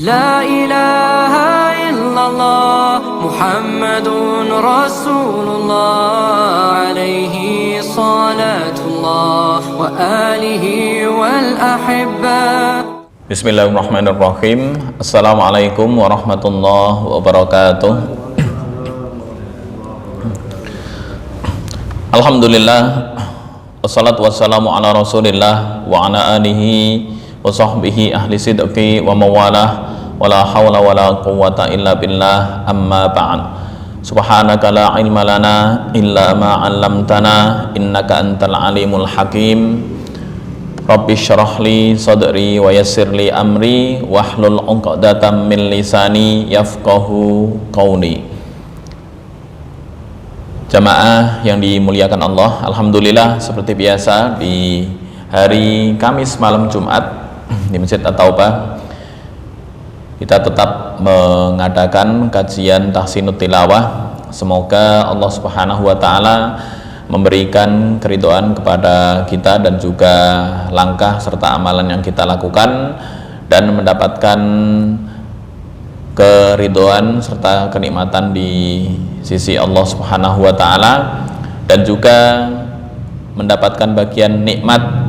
لا إله إلا الله محمد رسول الله عليه صلاة الله وآله والأحبة. Bismillahirrahmanirrahim. Assalamualaikum warahmatullahi wabarakatuh. Alhamdulillah, wassalatu wassalamu ala rasulillah wa ala alihi wa sahbihi ahli sidqi wa mawalah, wala hawla wala quwwata illa billah, amma ba'd. Subhanaka la ilma lana illa ma 'allamtana innaka antal alimul hakim. Rabbi syrah li sadri wa yassir li amri wahlul 'uqdatam min lisani yafqahu qawli. Jamaah yang dimuliakan Allah, alhamdulillah seperti biasa di hari Kamis malam Jumat di Masjid At-Taubah kita tetap mengadakan kajian tahsinut tilawah. Semoga Allah Subhanahu wa taala memberikan keridhaan kepada kita dan juga langkah serta amalan yang kita lakukan dan mendapatkan keridhaan serta kenikmatan di sisi Allah Subhanahu wa taala, dan juga mendapatkan bagian nikmat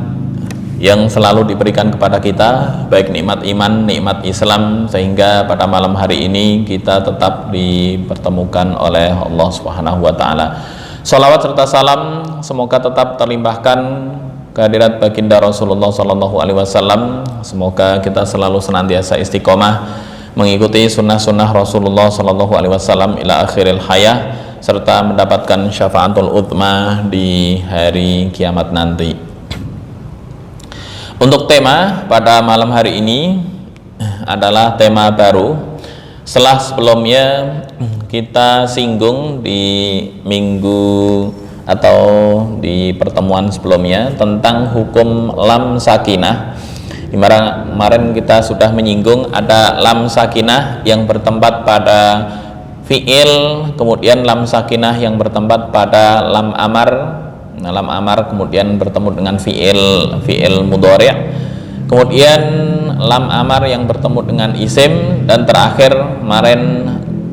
yang selalu diberikan kepada kita, baik nikmat iman, nikmat Islam, sehingga pada malam hari ini kita tetap dipertemukan oleh Allah Subhanahu wa taala. Shalawat serta salam semoga tetap terlimpahkan kehadirat baginda Rasulullah sallallahu alaihi wasallam. Semoga kita selalu senantiasa istiqomah mengikuti sunnah-sunnah Rasulullah sallallahu alaihi wasallam ila akhiril hayah, serta mendapatkan syafaatul utsma di hari kiamat nanti. Untuk tema pada malam hari ini adalah tema baru. Setelah sebelumnya kita singgung di minggu atau di pertemuan sebelumnya tentang hukum lam sakinah. Kemarin kita sudah menyinggung ada lam sakinah yang bertempat pada fiil, kemudian lam sakinah yang bertempat pada lam amar. Nah, lam amar kemudian bertemu dengan fiil mudhari', kemudian lam amar yang bertemu dengan isim, dan terakhir kemarin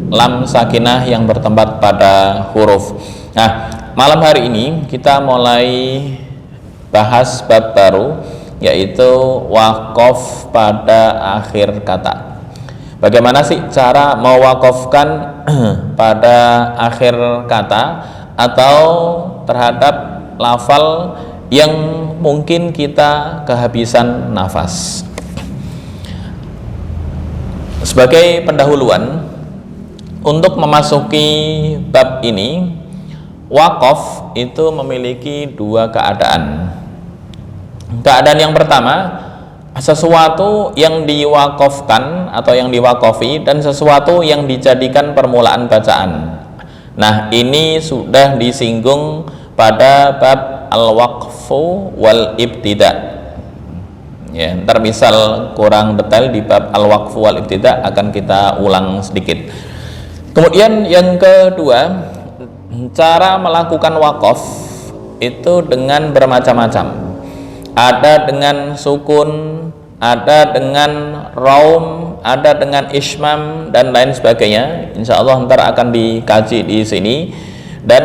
lam sakinah yang bertempat pada huruf. Nah, malam hari ini kita mulai bahas bab baru, yaitu waqaf pada akhir kata. Bagaimana sih cara mewakafkan pada akhir kata atau terhadap lafal yang mungkin kita kehabisan nafas. Sebagai pendahuluan untuk memasuki bab ini, wakaf itu memiliki dua keadaan. Keadaan yang pertama, sesuatu yang diwakafkan atau yang diwakafi, dan sesuatu yang dijadikan permulaan bacaan. Nah, ini sudah disinggung pada bab al-waqfu wal ibtida. Ya, ntar misal kurang detail di bab al-waqfu wal ibtida akan kita ulang sedikit. Kemudian yang kedua, cara melakukan wakaf itu dengan bermacam-macam. Ada dengan sukun, ada dengan raum, ada dengan ismam, dan lain sebagainya. Insya Allah ntar akan dikaji di sini, dan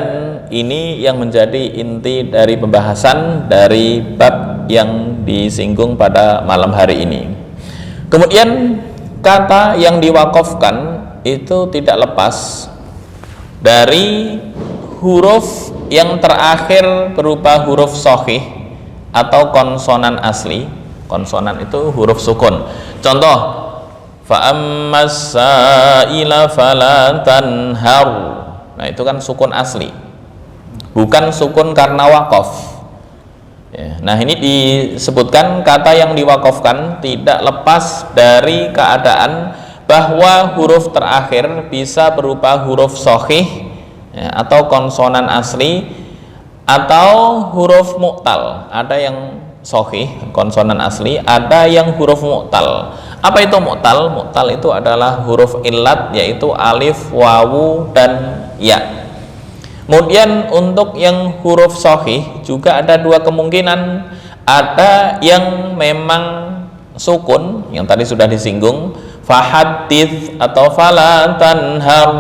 ini yang menjadi inti dari pembahasan dari bab yang disinggung pada malam hari ini. Kemudian kata yang diwakafkan itu tidak lepas dari huruf yang terakhir berupa huruf shahih atau konsonan asli. Konsonan itu huruf sukun. Contoh, fa ammas sa'ila fala tanhar. Nah, itu kan sukun asli, bukan sukun karena wakaf. Ya, nah, ini disebutkan kata yang diwakafkan tidak lepas dari keadaan bahwa huruf terakhir bisa berupa huruf shahih, ya, atau konsonan asli, atau huruf mu'tal. Ada yang shahih, konsonan asli, ada yang huruf mu'tal. Apa itu mu'tal? Mu'tal itu adalah huruf illat, yaitu alif, wawu, dan ya. Kemudian untuk yang huruf shahih juga ada dua kemungkinan. Ada yang memang sukun, yang tadi sudah disinggung, Fahaddits atau fala tanhar.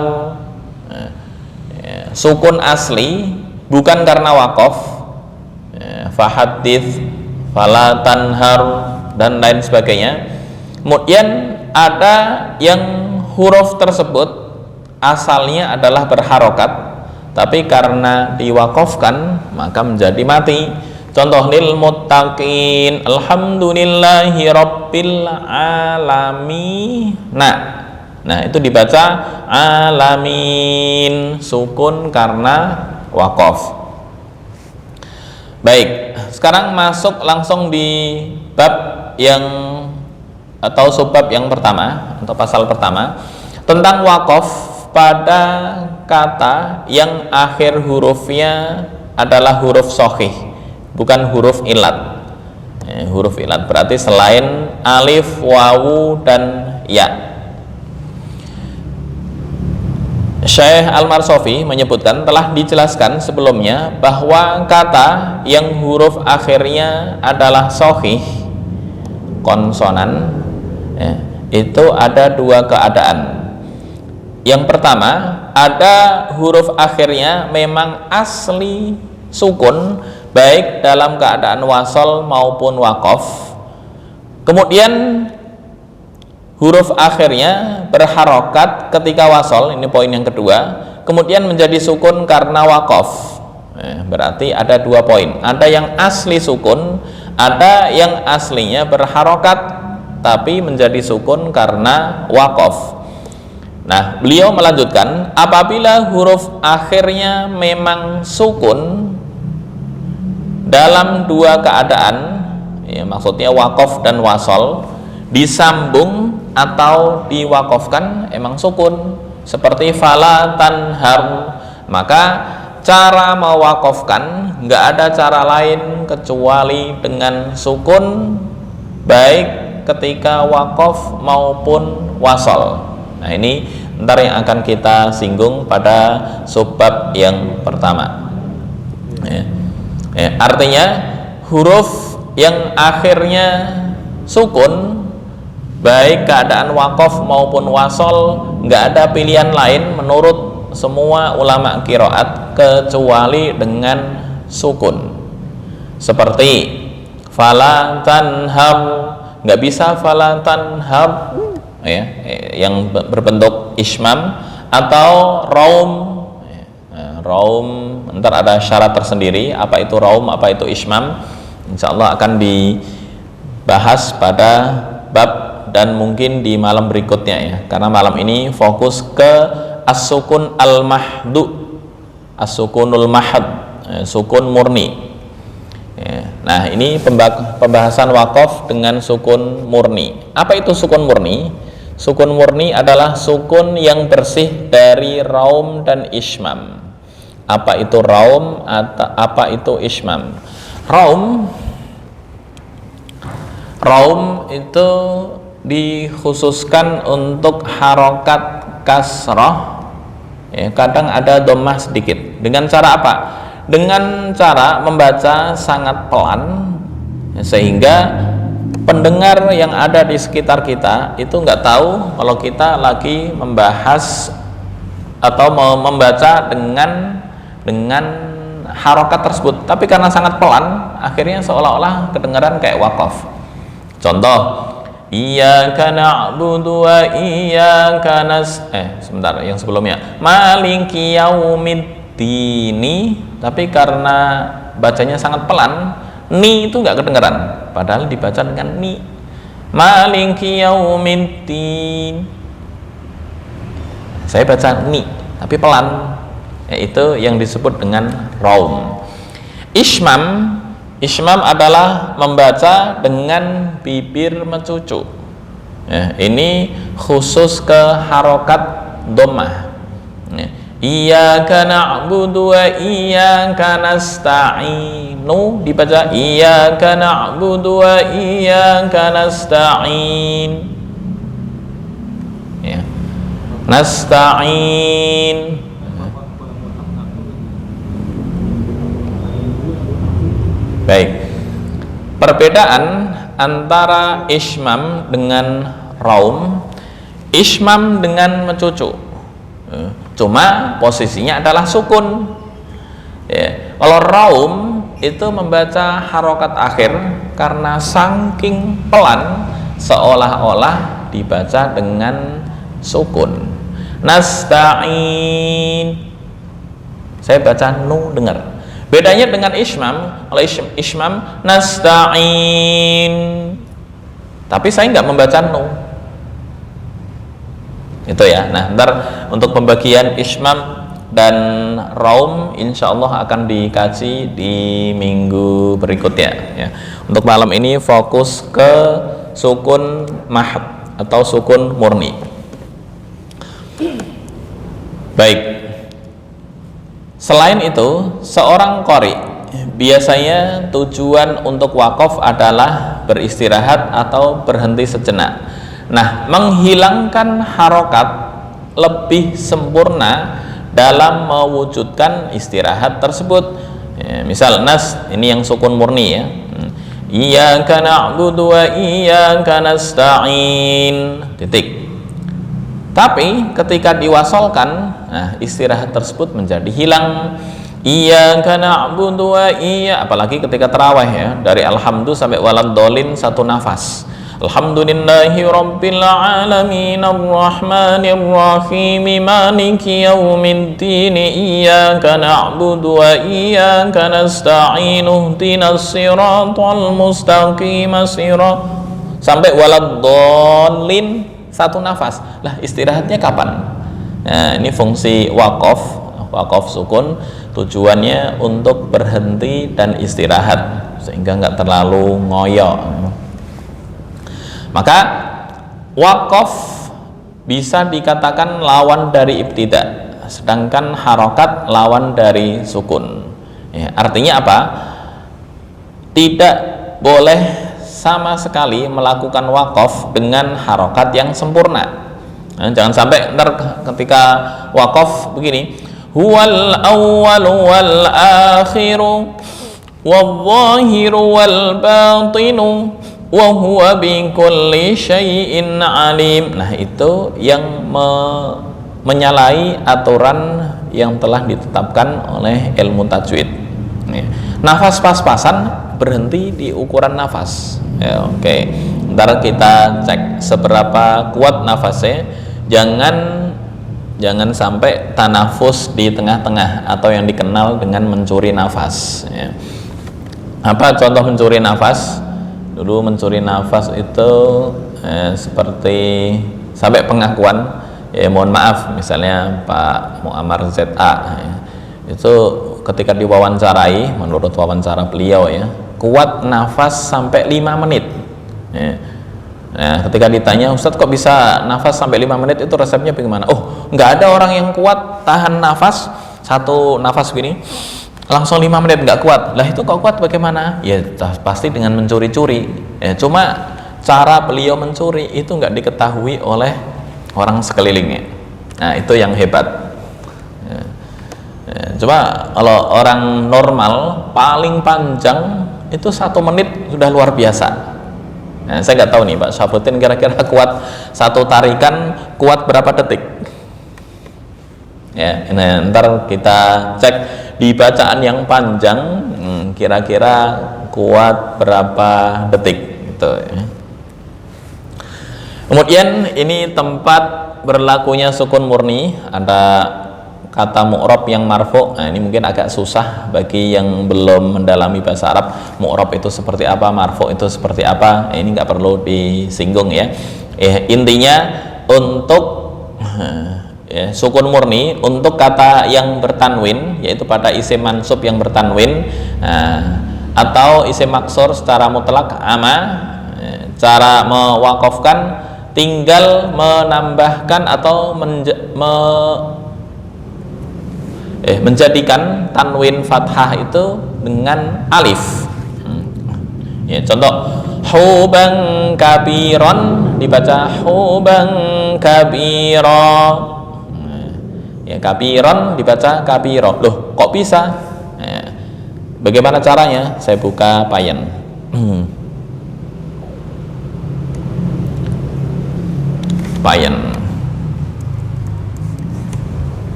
Sukun asli bukan karena waqaf. Fahaddits, fala tanhar dan lain sebagainya. Kemudian ada yang huruf tersebut asalnya adalah berharokat, tapi karena diwakafkan maka menjadi mati. Contoh, lil muttaqin alhamdulillahi rabbil alamin. Nah itu dibaca alamin, sukun karena wakaf. Baik, sekarang masuk langsung di bab yang atau subbab yang pertama atau pasal pertama tentang wakaf pada kata yang akhir hurufnya adalah huruf shahih, bukan huruf ilat. Huruf ilat berarti selain alif, wawu, dan ya. Syekh Al-Marsofi menyebutkan telah dijelaskan sebelumnya bahwa kata yang huruf akhirnya adalah shahih, konsonan, itu ada dua keadaan. Yang pertama, ada huruf akhirnya memang asli sukun, baik dalam keadaan wasol maupun waqaf. Kemudian huruf akhirnya berharokat ketika wasol, ini poin yang kedua, kemudian menjadi sukun karena waqaf. Berarti ada dua poin, ada yang asli sukun, ada yang aslinya berharokat tapi menjadi sukun karena waqaf. Nah, beliau melanjutkan, apabila huruf akhirnya memang sukun dalam dua keadaan, ya, maksudnya waqaf dan wasol, disambung atau diwakafkan emang sukun, seperti fala tanhar, maka cara mewakafkan nggak ada cara lain kecuali dengan sukun, baik ketika wakaf maupun wasol. Nah, ini ntar yang akan kita singgung pada subbab yang pertama. Artinya huruf yang akhirnya sukun, baik keadaan wakaf maupun wasol, nggak ada pilihan lain menurut semua ulama qiraat kecuali dengan sukun. Seperti fala tanhar, nggak bisa fala tanhar, ya, yang berbentuk ismam, atau raum. Raum, ntar ada syarat tersendiri apa itu raum, apa itu ismam, insyaallah akan dibahas pada bab dan mungkin di malam berikutnya, ya, karena malam ini fokus ke as-sukun al-mahdu, as-sukunul mahd, sukun murni. Nah, ini pembahasan wakaf dengan sukun murni. Apa itu sukun murni? Sukun murni adalah sukun yang bersih dari raum dan ismam. Apa itu raum atau apa itu ismam? Raum itu dikhususkan untuk harokat kasroh, ya, kadang ada dhammah sedikit. Dengan cara apa? Dengan cara membaca sangat pelan, ya, sehingga pendengar yang ada di sekitar kita itu nggak tahu kalau kita lagi membahas atau membaca dengan harokat tersebut. Tapi karena sangat pelan, akhirnya seolah-olah kedengaran kayak wakaf. Contoh, iyyaka na'budu wa iyyaka sebentar, yang sebelumnya maliki yaumiddini, tapi karena bacanya sangat pelan, ni itu nggak kedengaran, padahal dibaca dengan ni. Maliki yaumiddin, saya baca ni tapi pelan, yaitu yang disebut dengan raum. Ismam adalah membaca dengan bibir mencucu, ya, ini khusus ke harokat dhammah, ya. Iyyaka na'budu wa iyyaka nasta'inu, dibaca iyyaka na'budu wa iyyaka nasta'in, ya, nasta'in. Baik, perbedaan antara ismam dengan raum, Ismam dengan mencucu, cuma posisinya adalah sukun. Ya. Kalau raum itu membaca harokat akhir karena saking pelan seolah-olah dibaca dengan sukun. Nasta'in, saya baca nu, dengar. Bedanya dengan ismam, kalau ismam nasta'in, tapi saya nggak membaca nu. Itu ya. Nah, ntar untuk pembagian ismam dan raum insya Allah akan dikaji di minggu berikutnya ya. Untuk malam ini fokus ke sukun mahd atau sukun murni. Baik. Selain itu, seorang qari biasanya tujuan untuk wakaf adalah beristirahat atau berhenti sejenak. Nah, menghilangkan harokat lebih sempurna dalam mewujudkan istirahat tersebut. Ya, misal nas, ini yang sukun murni ya. Iyyaka na'budu wa iyyaka nasta'in. Titik. Tapi ketika diwasolkan, nah istirahat tersebut menjadi hilang. Iyyaka na'budu wa iyyaka, apalagi ketika tarawih ya, dari alhamdu sampai waladhdallin satu nafas. Alhamdulillahi rabbil alamin arrahmanir rahim maliki yaumiddin iyyaka na'budu wa iyyaka nasta'in ihdinas siratal mustaqim sampai waladhdallin satu nafas. Lah istirahatnya kapan? Nah, ini fungsi wakaf sukun, tujuannya untuk berhenti dan istirahat sehingga nggak terlalu ngoyo. Maka wakaf bisa dikatakan lawan dari ibtida, sedangkan harokat lawan dari sukun ya, artinya apa? Tidak boleh sama sekali melakukan wakaf dengan harokat yang sempurna. Nah, jangan sampai ntar ketika wakaf begini, huwal awwalu wal akhiru wal zahiru wal batinu wa huwa bi kulli syai'in alim. Nah, itu yang menyalahi aturan yang telah ditetapkan oleh ilmu tajwid. Nafas pas-pasan, berhenti di ukuran nafas. Ya, oke. Ntar kita cek seberapa kuat nafasnya. Jangan sampai tanafus di tengah-tengah atau yang dikenal dengan mencuri nafas. Ya. Apa contoh mencuri nafas? Dulu mencuri nafas itu seperti sampai pengakuan, ya mohon maaf, misalnya Pak Muammar ZA ya, itu ketika diwawancarai, menurut wawancara beliau ya, kuat nafas sampai 5 menit ya. Nah, ketika ditanya, Ustadz kok bisa nafas sampai 5 menit, itu resepnya bagaimana? Oh, nggak ada orang yang kuat tahan nafas, satu nafas gini langsung 5 menit nggak kuat. Lah itu kok kuat bagaimana? Ya pasti dengan mencuri-curi ya, cuma cara beliau mencuri itu nggak diketahui oleh orang sekelilingnya. Nah, itu yang hebat ya. Coba kalau orang normal paling panjang itu 1 menit sudah luar biasa. Nah, saya nggak tahu nih Pak Syafuddin, kira-kira kuat satu tarikan kuat berapa detik ya. Nah, ntar kita cek di bacaan yang panjang, kira-kira kuat berapa detik gitu ya. Kemudian ini tempat berlakunya sukun murni, ada kata mu'rab yang marfu'. Nah, ini mungkin agak susah bagi yang belum mendalami bahasa Arab. Mu'rab itu seperti apa, marfu' itu seperti apa. Ini nggak perlu disinggung ya. Intinya untuk ya, sukun murni untuk kata yang bertanwin, yaitu pada isim mansub yang bertanwin, atau isim maksur secara mutlak ama, cara mewakafkan tinggal menambahkan atau menjadikan tanwin fathah itu dengan alif. Ya, contoh huban kabiron dibaca huban kabiro. Ya, kabiron dibaca kabiro. Loh, kok bisa? Ya, bagaimana caranya? Saya buka payen. Payen.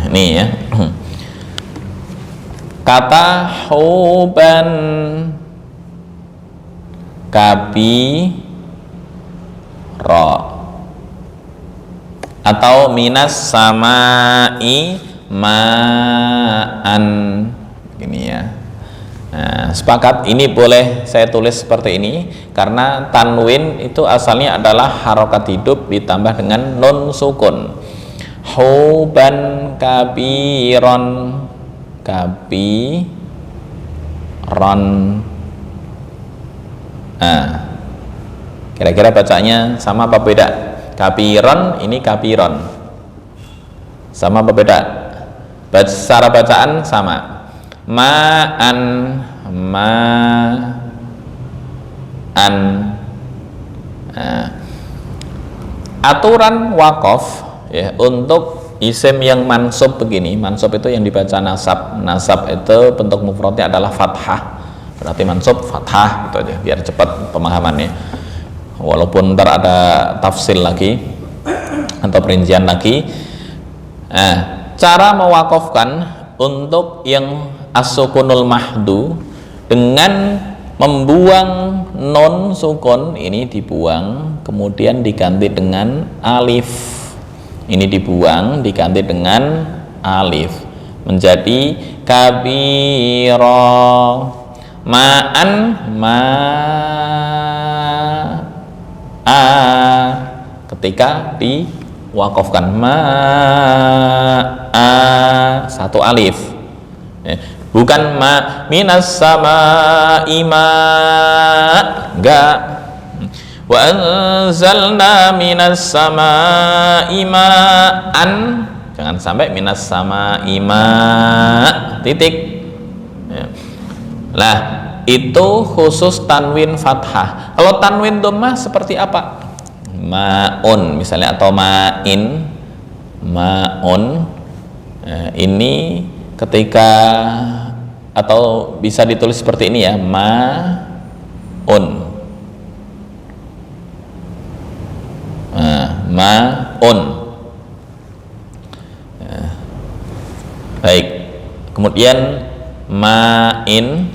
Ini ya. Kata huban kabira atau minas samai ma'an, gini ya. Nah, sepakat ini boleh saya tulis seperti ini karena tanwin itu asalnya adalah harokat hidup ditambah dengan nun sukun. Huban kabiron, kabiron. Nah, kira-kira bacanya sama apa beda? Kabiron, ini kabiron, sama apa beda? Secara bacaan sama. Ma'an, ma'an. Nah, aturan wakof ya untuk isim yang mansub begini. Mansub itu yang dibaca nasab. Nasab itu bentuk mufradnya adalah fathah, berarti mansub fathah, gitu aja biar cepat pemahamannya, walaupun ntar ada tafsil lagi atau perincian lagi. Nah, cara mewakofkan untuk yang as-sukunul mahdu dengan membuang non sukun, ini dibuang kemudian diganti dengan alif, ini dibuang diganti dengan alif menjadi kabiro. Ma'an, ma'a, ketika diwakofkan ma'a satu alif, bukan ma minas sama'i ma, enggak. Wa anzalna minas sama'i ma'an, jangan sampai minas sama'i ma titik. Lah, itu khusus tanwin fathah. Kalau tanwin dhammah seperti apa? Ma'un misalnya, atau ma'in, ma'un. Nah, ini ketika, atau bisa ditulis seperti ini ya, ma'un. Nah, ma'un. Nah, baik. Kemudian ma'in,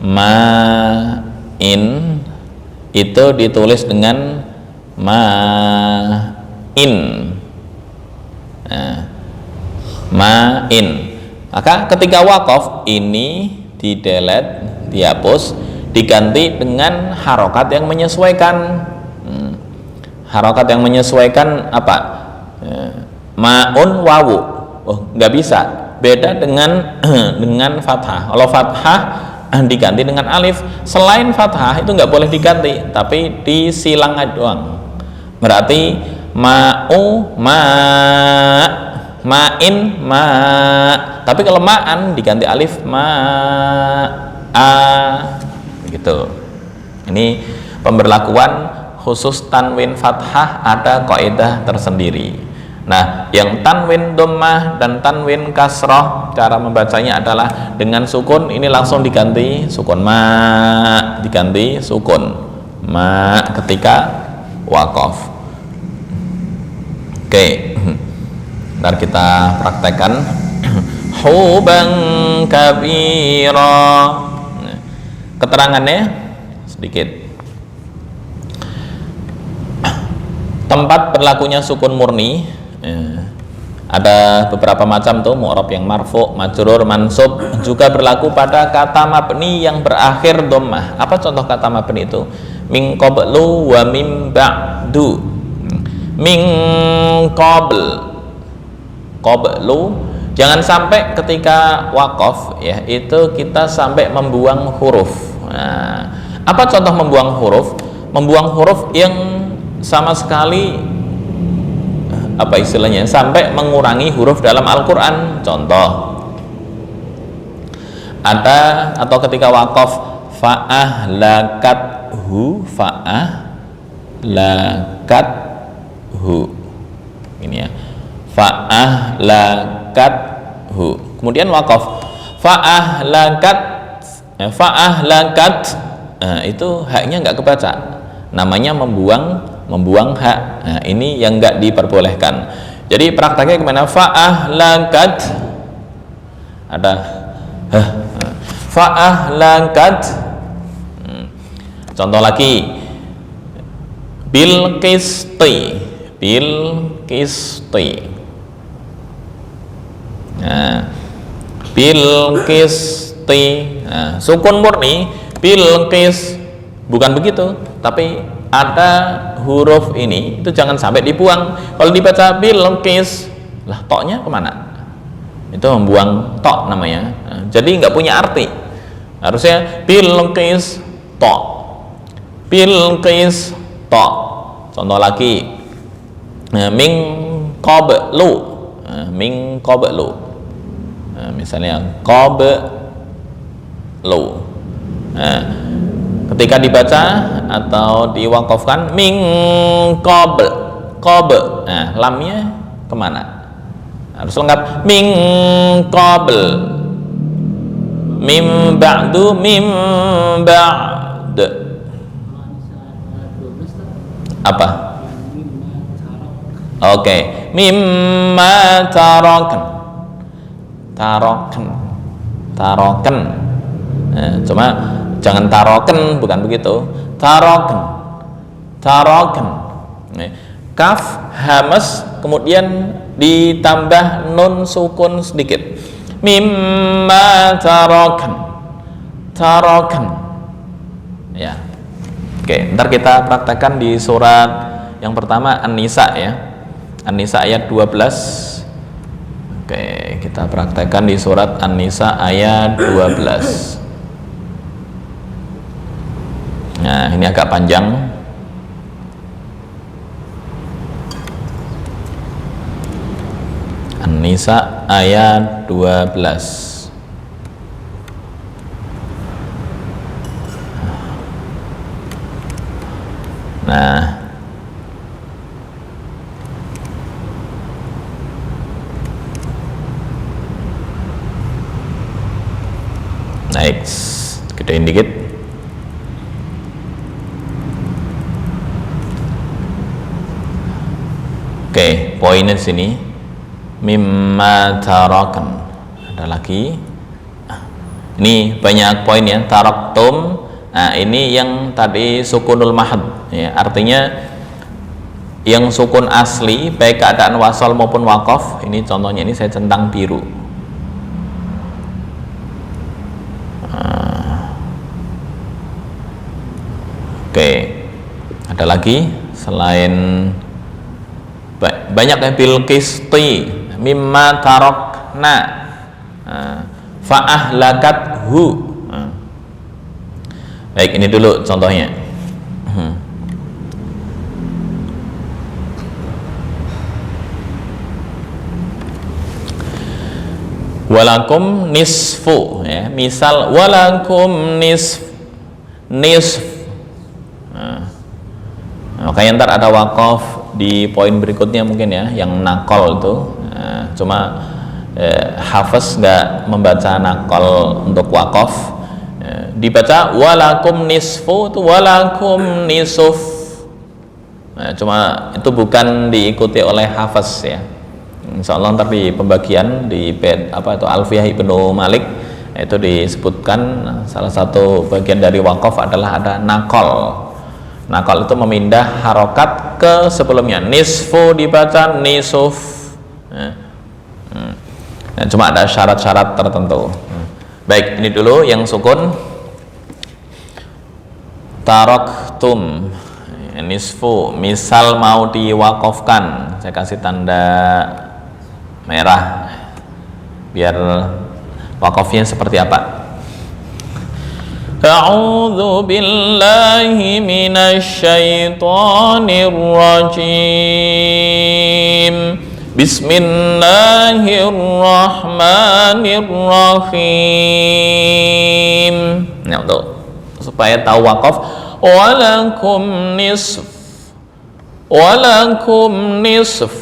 ma'in itu ditulis dengan ma'in. Nah, ma'in. Maka ketika wakaf ini di-delete, dihapus, diganti dengan harokat yang menyesuaikan. Harokat yang menyesuaikan apa? Ma'un wawu. Oh, nggak bisa. Beda dengan dengan fathah. Kalau fathah diganti dengan alif, selain fathah itu nggak boleh diganti, tapi disilang aja doang. Berarti ma'u ma, ma'in ma. Tapi kalau ma'an diganti alif ma a, gitu. Ini pemberlakuan khusus tanwin fathah ada kaidah tersendiri. Nah, yang tanwin dhammah dan tanwin kasroh cara membacanya adalah dengan sukun, ini langsung diganti sukun ma, diganti sukun ma ketika wakaf. Oke, ntar kita praktekkan. Huban kabira. Keterangannya sedikit. Tempat berlakunya sukun murni ada beberapa macam tuh, mu'rab yang marfu, majrur, mansub, juga berlaku pada kata mabni yang berakhir dhammah. Apa contoh kata mabni itu? Min qablu wa min ba'du. Min qabl, qablu, jangan sampai ketika wakaf ya itu kita sampai membuang huruf. Nah, apa contoh membuang huruf? Membuang huruf yang sama sekali apa istilahnya, sampai mengurangi huruf dalam Al-Quran. Contoh ada, atau ketika wakaf fa'ahlakathu, fa'ahlakathu, ini ya, fa'ahlakathu. Kemudian wakaf fa'ahlakat, fa'ahlakat, nah, itu haknya nggak kebaca, namanya membuang hak. Nah, ini yang nggak diperbolehkan. Jadi prakteknya gimana? Fa'ahlakat, ada fa'ahlakat. Contoh lagi, bil qisti, bil qisti. Nah, bil qisti. Nah, sukun murni bil qis, bukan begitu, tapi ada huruf ini itu jangan sampai dibuang. Kalau dibaca bil qis, lah toknya kemana? Itu membuang tok namanya. Nah, jadi nggak punya arti. Harusnya bil qis tok, bil qis tok. Contoh lagi, ming qablu, ming qablu. Misalnya qablu. Nah, ketika dibaca atau diwakafkan min qabl, qabl, nah lamnya kemana? Harus lengkap, min qabl, mim ba'du, mim ba'd. Apa? Oke, mimma tarokan, tarokan, tarokan. Nah, cuma jangan taroken, bukan begitu, taroken, taroken. Kaf hamas kemudian ditambah nun sukun sedikit, mimma taroken, taroken. Ya, oke, ntar kita praktekkan di surat yang pertama An-Nisa ya, An-Nisa ayat 12. Oke, kita praktekkan di surat An-Nisa ayat 12. Nah, ini agak panjang. An-Nisa ayat 12. Nah, naik, gedein dikit. Oke, poinnya di sini mimma tarakan. Ada lagi. Ini banyak poin ya, taraktum. Nah, ini yang tadi sukunul mahad ya, artinya yang sukun asli baik keadaan wasal maupun waqaf. Ini contohnya, ini saya centang biru. Oke, ada lagi selain banyak yang bil qisti, mimma tarokna, fa'ahlakat hu. Baik, ini dulu contohnya. Walakum nisfu ya, misal walakum nisf, makanya ntar ada wakaf di poin berikutnya mungkin ya, yang nakol itu. Cuma Hafiz nggak membaca nakol untuk wakaf. Dibaca walakum nisfu itu walakum nisuf. Cuma itu bukan diikuti oleh Hafiz ya. Insyaallah ntar di pembagian di apa itu Alfiyah Ibnu Malik itu disebutkan salah satu bagian dari wakaf adalah ada nakol. Nakal itu memindah harokat ke sebelumnya. Nisfu dibaca nisuf. Nah, cuma ada syarat-syarat tertentu. Baik, ini dulu yang sukun. Taraktum, nisfu. Misal mau diwakafkan, saya kasih tanda merah biar wakafnya seperti apa. A'udzu billahi minasy syaithanir rajim. Bismillahirrahmanirrahim. Nah, untuk supaya tahu wakaf, walakum nisf, walakum nisf,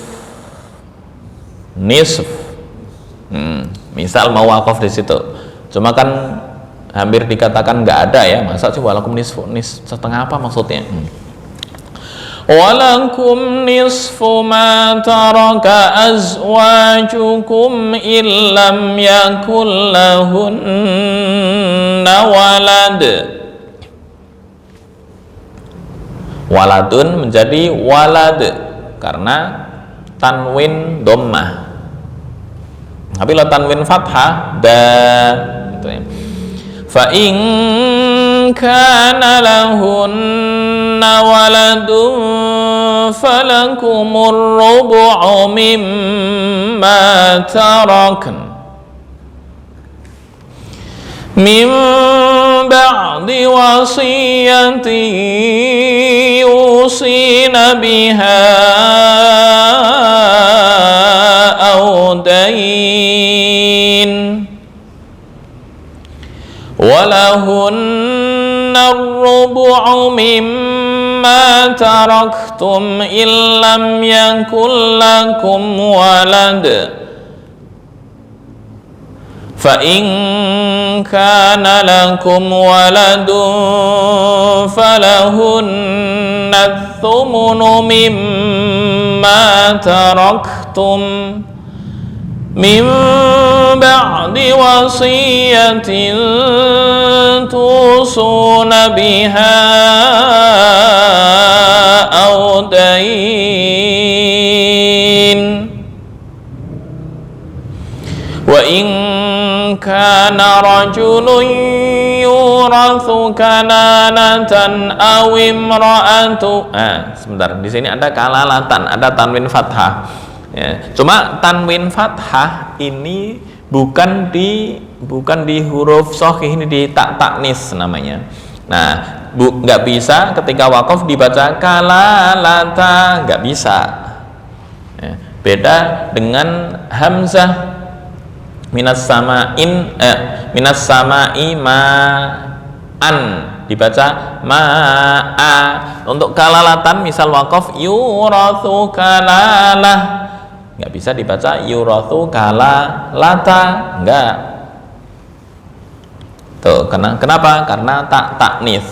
nisf. Misal mau wakaf di situ, cuma kan hampir dikatakan nggak ada ya, masa sih walakum nisfu, setengah apa maksudnya? walakum nisfu ma taraka azwajukum illam yakul lahunna walad. Waladun menjadi walad karena tanwin dhammah. Tapi kalau tanwin fathah gitu ya. Fa in kana lahunna waladun falakumur rubu'u mimma tarakna min ba'di wasiyyati yusina biha aw dayn walahunna ar-rubu'u mimma taraktum illam yakul lakum walad fa in kana lakum waladun falahunna ath-thumunu mimma taraktum min ba'di wasiyatin tusuna biha aw dayn wa in kana rajulun yurathu kalalatan aw imra'atu. Sebentar, di sini ada kalalatan, ada tanwin fathah. Ya, cuma tanwin fathah ini bukan di huruf shahih, ini di taknis namanya. Nah, nggak bisa ketika wakaf dibaca kalalata, nggak bisa. Ya, beda dengan hamzah minas sama'i ma'an dibaca ma'a. Untuk kalalatan misal wakaf yurathu kalalah, nggak bisa dibaca yurathu kalalata, enggak. Tuh, kenapa? Karena taknis.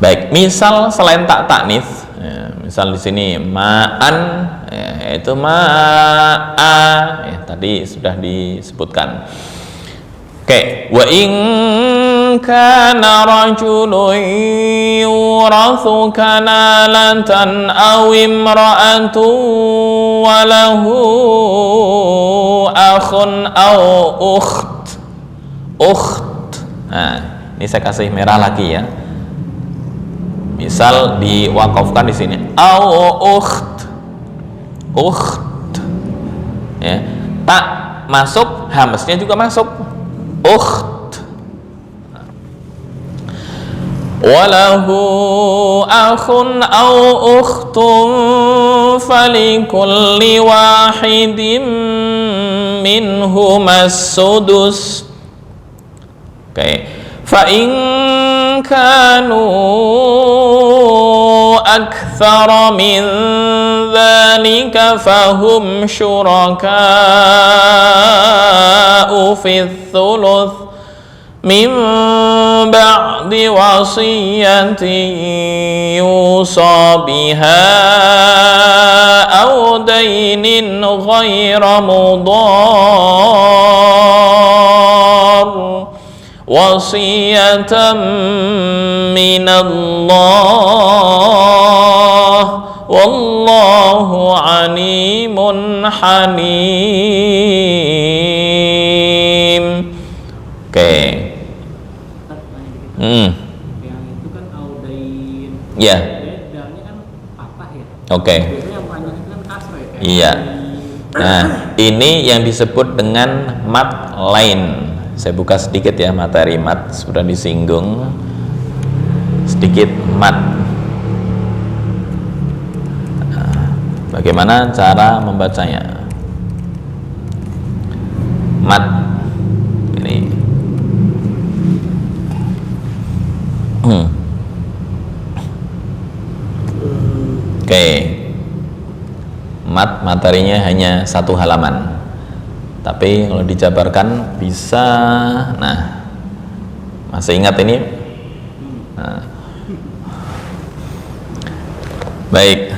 Baik, misal selain taknis, misal di sini ma'an, yaitu ma'a, tadi sudah disebutkan. Oke, wa in kana rajulun yurathu kalalatan aw imra'atun wa lahu akhun aw ukht. Nah, ini saya kasih merah lagi ya. Misal diwakafkan di sini aw ukht. Ya, tak masuk, hamzahnya juga masuk. Ukht. Walahu akhun aw ukhtun falikulli wahidin minhumas sudus. Oke. Fa in kanu aktsara min dzalika fahum syuraka'u fits thuluth min ba'di wasiyatin yusa biha aw daynin ghayra mudar wasiyatan minallah wallahu alimun halim. Oke. Yang itu kan audain. Ya. Dalnya kan patah ya. Oke. Biasanya yang panjang itu kan kasroh ya. Iya. Nah, ini yang disebut dengan mat lain. Saya buka sedikit ya materi mat, sudah disinggung sedikit mat. Bagaimana cara membacanya? Mat ini. Oke. Mat materinya hanya 1 halaman. Tapi kalau dijabarkan bisa. Nah, masih ingat ini? Nah. Baik.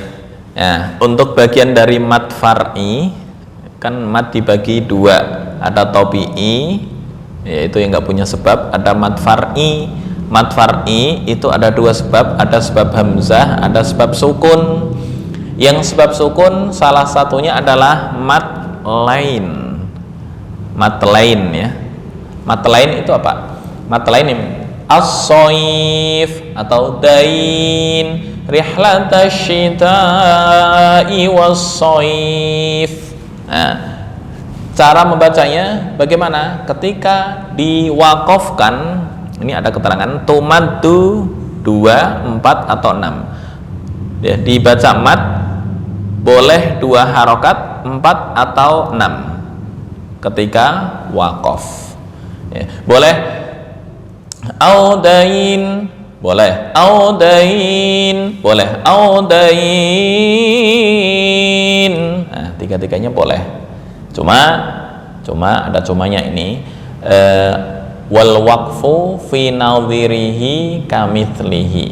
Ya, untuk bagian dari mad far'i kan mad dibagi dua, ada tabi'i yaitu yang nggak punya sebab, ada mad far'i. Mad far'i itu ada dua sebab, ada sebab hamzah, ada sebab sukun. Yang sebab sukun salah satunya adalah mad lain. Mad lain ya. Mad lain itu apa? Mad lain ini as-soif atau dain rihlatasyita'i was-soif. Nah, cara membacanya bagaimana? Ketika diwakofkan, ini ada keterangan tumaddu 2, 4 atau 6 ya, dibaca mad boleh 2 harokat, 4 atau 6 ketika wakof ya. Boleh audain, boleh audain, boleh audain. Nah, tiga-tiganya boleh. Cuma ada cumanya ini, wal waqfu fi nadhirihi kamitslihi.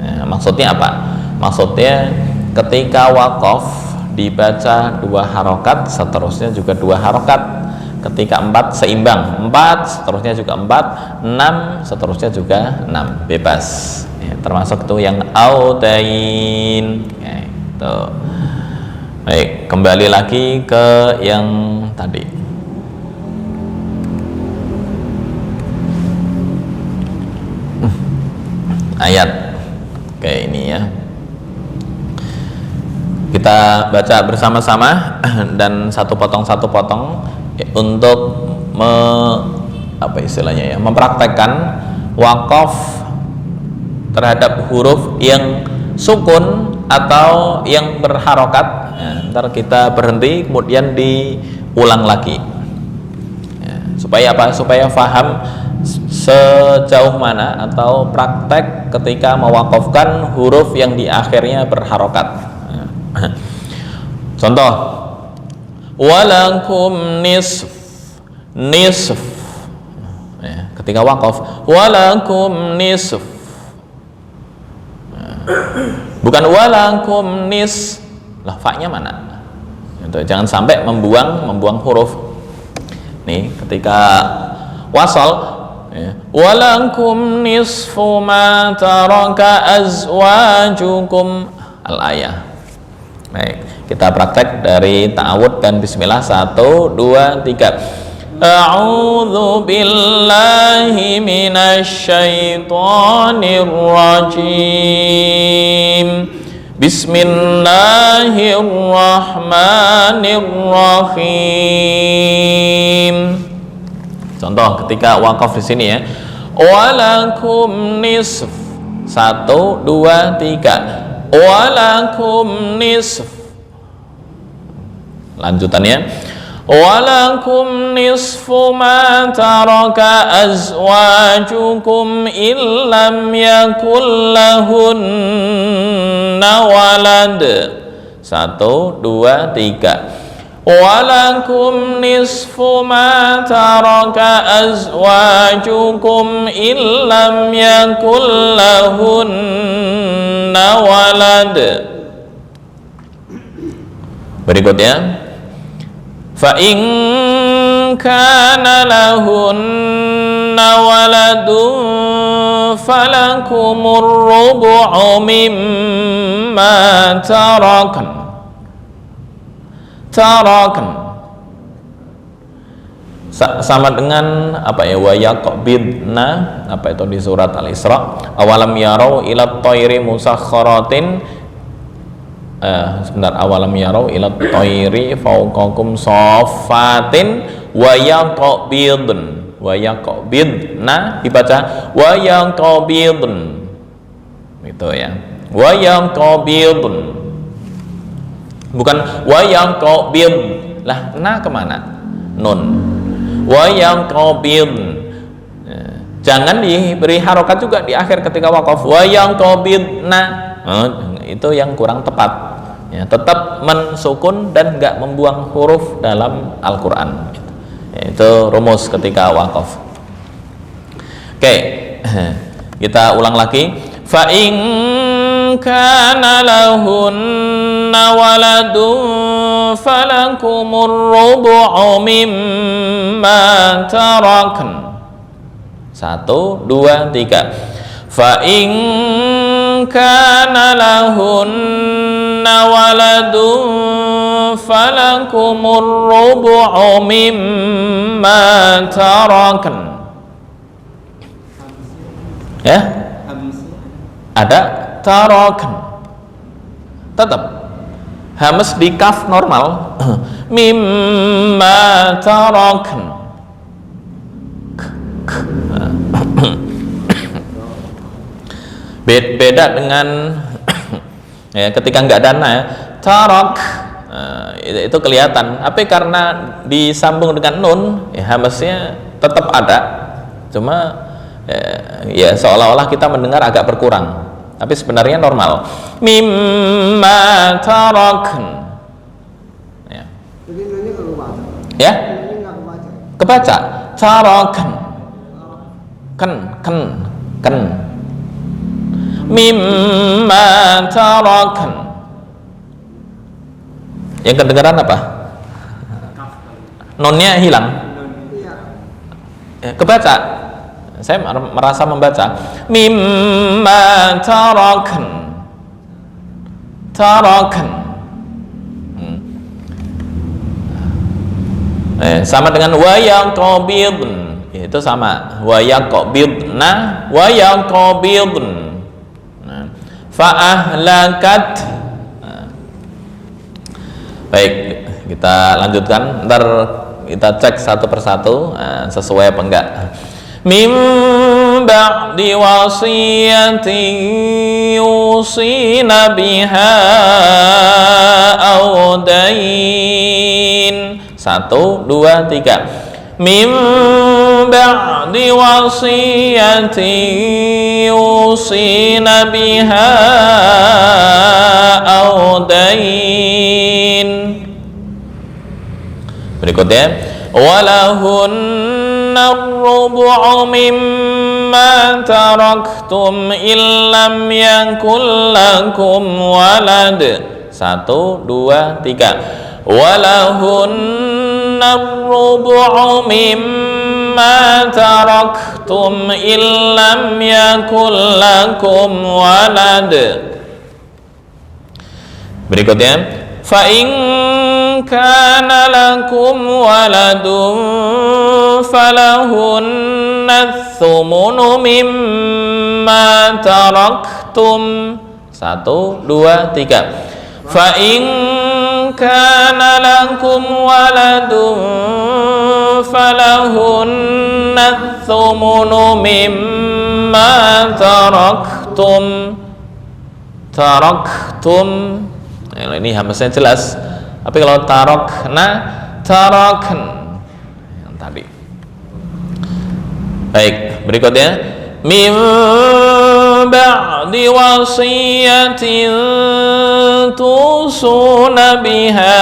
Nah, maksudnya apa? Maksudnya ketika waqaf dibaca 2 harokat, seterusnya juga 2 harokat. Ketika 4 seimbang, 4 seterusnya juga 4, 6 seterusnya juga 6, bebas ya, termasuk itu yang audain ya, itu. Baik, kembali lagi ke yang tadi. Ayat kayak ini ya, kita baca bersama-sama dan satu potong untuk apa istilahnya ya, mempraktekkan wakaf terhadap huruf yang sukun atau yang berharokat ya, ntar kita berhenti kemudian diulang lagi ya, supaya apa? Supaya faham sejauh mana atau praktek ketika mewakafkan huruf yang di akhirnya berharokat ya. Contoh, walakum nisf ya, ketika wakaf walakum nisf ya. Bukan walakum nis, lah fa-nya mana itu, jangan sampai membuang huruf nih ketika wasal ya. Walakum nisfu ma taraka azwajukum al-ayah. Baik, kita praktek dari ta'awud dan bismillah. 1, 2, 3. A'udzu billahi minasyaitonir rajim. Bismillahirrahmanirrahim. Contoh ketika wakaf di sini ya. Walakum nisf. 1, 2, 3. Walakum nisf. Lanjutannya, walakum nisfu ma taraka azwajukum illam yakul lahunna walad. 1, 2, 3. Walakum nisfu ma taraka azwajukum illam yakul lahunna walad. Berikutnya, fa in kana lahunna waladun falakumur rubu'u mimma tarakan. Sama dengan apa ya, wa yaqbidna, apa itu di surat Al-Isra, awalam yarau ila thairi musakhkharatin, sebentar, awalam yarau ila thairi fawqakum saffatin wa yaqbidna, dibaca wa yaqbidn gitu ya, wa yaqbidn, bukan wa yaqbid. Lah, na kemana? Nun. Wa yaqbidn, jangan diberi harokat juga di akhir ketika wakaf. Wa yaqbidna, itu yang kurang tepat ya, tetap mensukun dan nggak membuang huruf dalam Al-Quran gitu. Itu rumus ketika wakaf. Oke, kita ulang lagi. Fa in kana lahunna waladun falakumur rubu'u mimma tarakna. 1, 2, 3. Fa in kana lahunna waladun falakumur rubu'u mimma tarakna. Ya, ada tarakn, tetap hamas di kaf normal. Mimma tarakn. Beda dengan ya, ketika nggak ada na ya, tarak, itu kelihatan. Tapi karena disambung dengan nun, ya hamasnya tetap ada, cuma ya seolah-olah kita mendengar agak berkurang, tapi sebenarnya normal. Mimma tarakn. Ya. Jadi nunnya kalau baca. Ya? Nunnya nggak kebaca. Kebaca. Tarakn. Ken. Mimma tarakn. Yang kedengaran apa? Nunnya hilang. Iya. Ya, kebaca. Saya merasa membaca mimma tarakn. Sama dengan wa yaqbidn, itu sama, wa yaqbidna wa yaqbidn. Fa ahlakat. Baik, kita lanjutkan, ntar kita cek satu persatu sesuai apa enggak. Min ba'di wasiyatin yusina biha aw dain. 1, 2, 3. Min ba'di wasiyatin yusina biha aw dain. Berikutnya, walahun الربع مما تركتم إن لم يكن لكم ولد. 1, 2, 3. ولهن الربع مما تركتم إن لم يكن لكم ولد. Berikutnya, فإن كان لكم ولد فلهن الثمن مما تركتم. 1, 2, 3. فإن كان لكم ولد فلهن الثمن مما تركتم. Nah, ini hamasnya jelas. Tapi kalau tarakn yang tadi. Baik, berikutnya min ba'di wasiyatin tusuna biha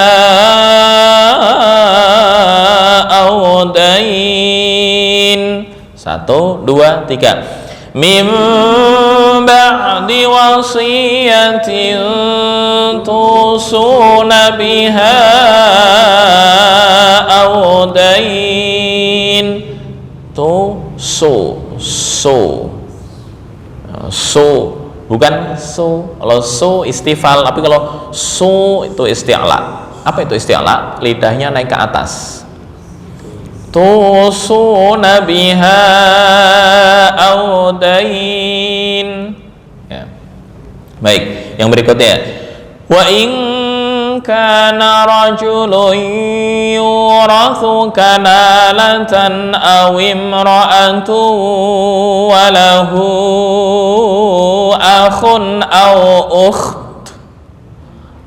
aw dain. 1, 2, 3. Min ba'di wasiyatin tusuna biha aw dain. So bukan so. Kalau so istifal, tapi kalau so itu isti'la. Apa itu isti'la? Lidahnya naik ke atas. Tusuna biha aw dain. Ya. Baik, yang berikutnya, wa in kana rajulun yurathu kanalatan aw imra'atun wa lahu akhun aw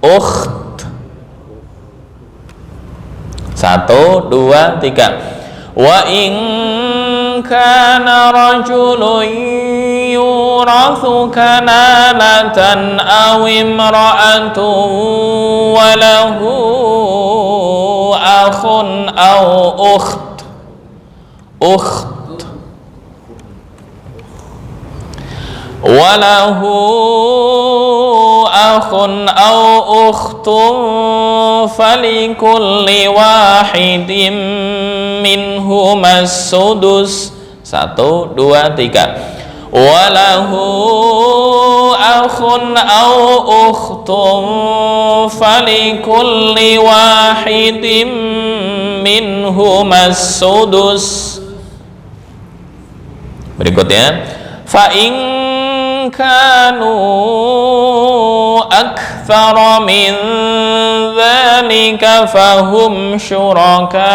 ukht. 1, 2, 3. Wa in kana rajulun yurathu kanalatan aw imra'atun wa lahu akhun aw ukht. Wa lahu akhun aw ukhtun falikulli wahidin minhumas sudus. 1, 2, 3. Walahu akhun aw ukhtun falikulli wahidin minhumas sudus. Berikutnya, fa in kanu aktsara min dzalika fahum syuraka'u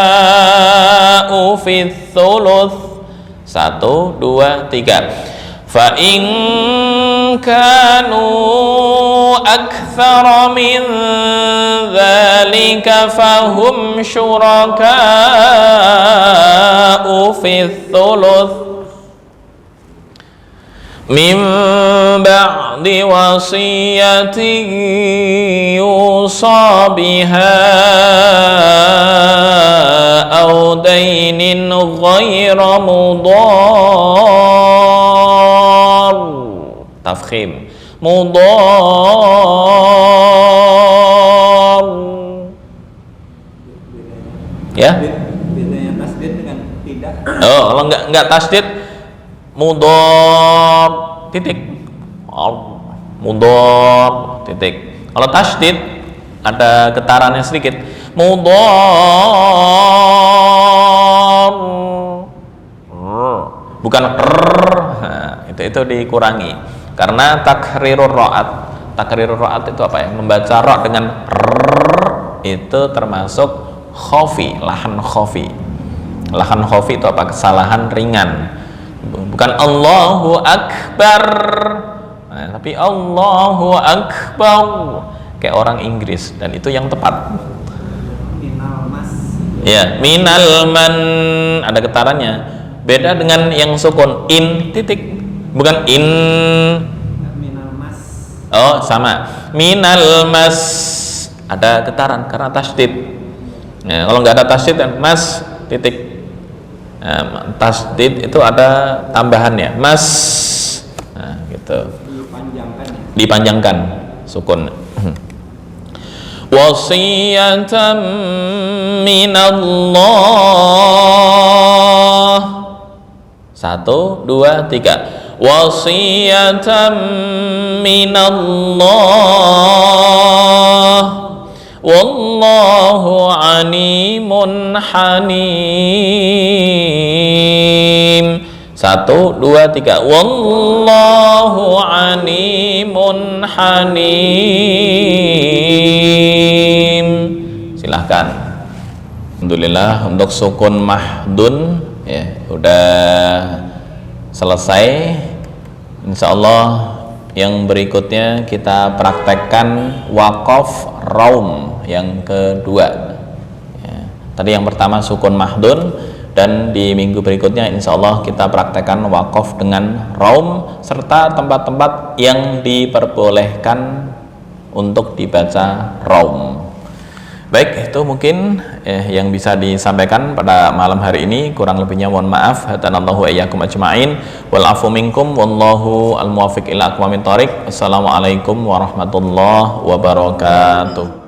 fits thuluts. 1, 2, 3. Fa in kanu aktsara min dzalika fahum syuraka'u fits thuluts min ba'di wasiyatin yusa biha aw dainin ghayra mudar. Tafkhim. Mudar. Ya? Bedanya tasdid dengan tidak. Oh, kalau enggak tasdid mudor titik, mudor titik. Kalau tasdid ada getarannya sedikit, mudor, bukan nah, itu dikurangi karena takrirur ra'at itu apa ya, membaca ra dengan itu termasuk khofi, lahan khofi itu apa, kesalahan ringan. Bukan Allahu Akbar, nah, tapi Allahu Akbar kayak orang Inggris, dan itu yang tepat. Minal mas. Ya, minal man ada getarannya. Beda dengan yang sukun in titik, bukan in. Minal mas. Oh, sama. Minal mas ada getaran karena tasdid. Ya, kalau nggak ada tasdid kan mas titik. Tasdid itu ada tambahannya, mas, nah gitu, dipanjangkan sukun. Wasiyatan minallah. 1, 2, 3. Wasiyatan minallah. Wallahu alimun halim. 1, 2, 3. Wallahu alimun halim. Silahkan. Alhamdulillah untuk sukun mahdun ya udah selesai. Insyaallah yang berikutnya kita praktekkan waqaf raum yang kedua ya. Tadi yang pertama sukun mahdun, dan di minggu berikutnya insya Allah kita praktekkan waqaf dengan raum serta tempat-tempat yang diperbolehkan untuk dibaca raum. Baik, itu mungkin yang bisa disampaikan pada malam hari ini. Kurang lebihnya mohon maaf. Hadanallahu iyyakum ajma'in wal afu minkum wallahu al muwaffiq ila aqwamit thoriq. Assalamualaikum warahmatullahi wabarakatuh.